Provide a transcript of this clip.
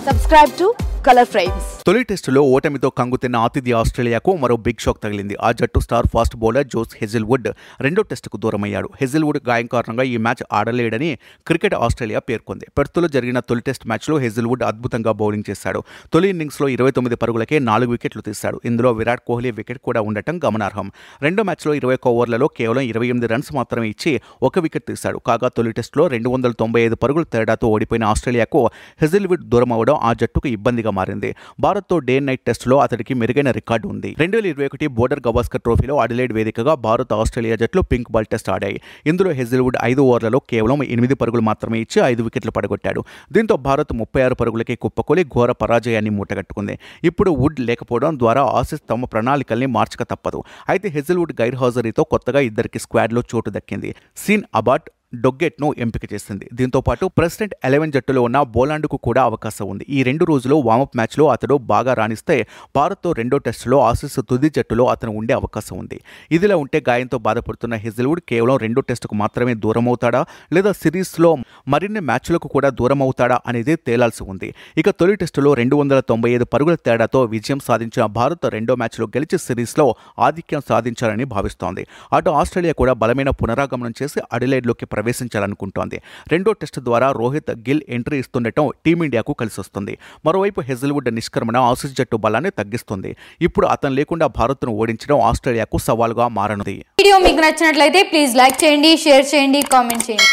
Subscribe to Color Frames. తొలి టెస్టులో ఓటమితో కంగుతిన్న ఆతిథ్య ఆస్ట్రేలియాకు మరో బిగ్ షాక్ తగిలింది. ఆ జట్టు star fast bowler Josh Hazlewood రెండో టెస్టుకు దూరమయ్యాడు. హెజిల్వుడ్ గాయం కారణంగా ఈ మ్యాచ్ ఆడలేడని క్రికెట్ ఆస్ట్రేలియా పేర్కొంది. పెర్త్లో జరిగిన తొలి టెస్ట్ మ్యాచ్లో హెజిల్వుడ్ అద్భుతంగా బౌలింగ్ చేశాడు. తొలి ఇన్నింగ్స్లో 29 పరుగులకే 4 వికెట్లు తీశాడు. ఇందులో విరాట్ కోహ్లీ వికెట్ కూడా ఉండటం గమనార్హం. రెండో మ్యాచ్లో 21 ఓవర్లలో కేవలం 28 రన్స్ మాత్రమే ఇచ్చి 1 వికెట్ తీశాడు. కాగా తొలి టెస్టులో 295 పరుగుల తేడాతో ఓడిపోయిన ఆస్ట్రేలియాకు హెజిల్వుడ్ దూరమవడం ఆ జట్టుకు ఇబ్బందిగా మారింది. భారత్తో డే నైట్ టెస్టులో అతడికి మెరుగైన రికార్డు ఉంది. 2021 బోర్డర్ గవాస్కర్ ట్రోఫీలో అడిలైడ్ వేదికగా భారత్ ఆస్ట్రేలియా జట్లు పింక్ బాల్ టెస్ట్ ఆడాయి. ఇందులో హెజిల్వుడ్ 5 ఓవర్లలో కేవలం 8 పరుగులు మాత్రమే ఇచ్చి 5 వికెట్లు పడగొట్టాడు. దీంతో భారత్ 36 పరుగులకే కుప్పకూలి ఘోర పరాజయాన్ని మూటగట్టుకుంది. ఇప్పుడు వుడ్ లేకపోవడం ద్వారా ఆసీస్ తమ ప్రణాళికల్ని మార్చక తప్పదు. అయితే హెజిల్వుడ్ గైర్హాజరీతో కొత్తగా ఇద్దరికి స్క్వాడ్లో చోటు దక్కింది. సీన్ అబాట్ డొగ్గెట్ను ఎంపిక చేసింది. దీంతో పాటు ప్రెసిడెంట్ 11 జట్టులో ఉన్న బోలాండ్కు కూడా అవకాశం ఉంది. ఈ 2 రోజులు వార్మప్ మ్యాచ్లో అతడు బాగా రాణిస్తే భారత్తో రెండో టెస్టులో ఆసీస్ తుది జట్టులో అతను ఉండే అవకాశం ఉంది. ఇదిలా ఉంటే గాయంతో బాధపడుతున్న హెజిల్వుడ్ కేవలం రెండో టెస్టుకు మాత్రమే దూరమవుతాడా లేదా సిరీస్లో మరిన్ని మ్యాచ్లకు కూడా దూరమవుతాడా అనేది తేలాల్సి ఉంది. ఇక తొలి టెస్టులో 295 పరుగుల తేడాతో విజయం సాధించిన భారత్ రెండో మ్యాచ్లో గెలిచి సిరీస్లో ఆధిక్యం సాధించాలని భావిస్తోంది. అటు ఆస్ట్రేలియా కూడా బలమైన పునరాగమనం చేసి అడిలైడ్లోకి ప్రవేశించాలనుకుంటోంది. రెండో టెస్టు ద్వారా రోహిత్ గిల్ ఎంట్రీ ఇస్తుండటం టీమిండియాకు కలిసొస్తుంది. మరోవైపు హెజిల్వుడ్ నిష్క్రమణ ఆసీస్ జట్టు బలాన్ని తగ్గిస్తుంది. ఇప్పుడు అతను లేకుండా భారత్ను ఓడించడం ఆస్ట్రేలియాకు సవాలుగా మారనుంది. వీడియో మీకు నచ్చినట్లయితే ప్లీజ్ లైక్ చేయండి, షేర్ చేయండి, కామెంట్ చేయండి.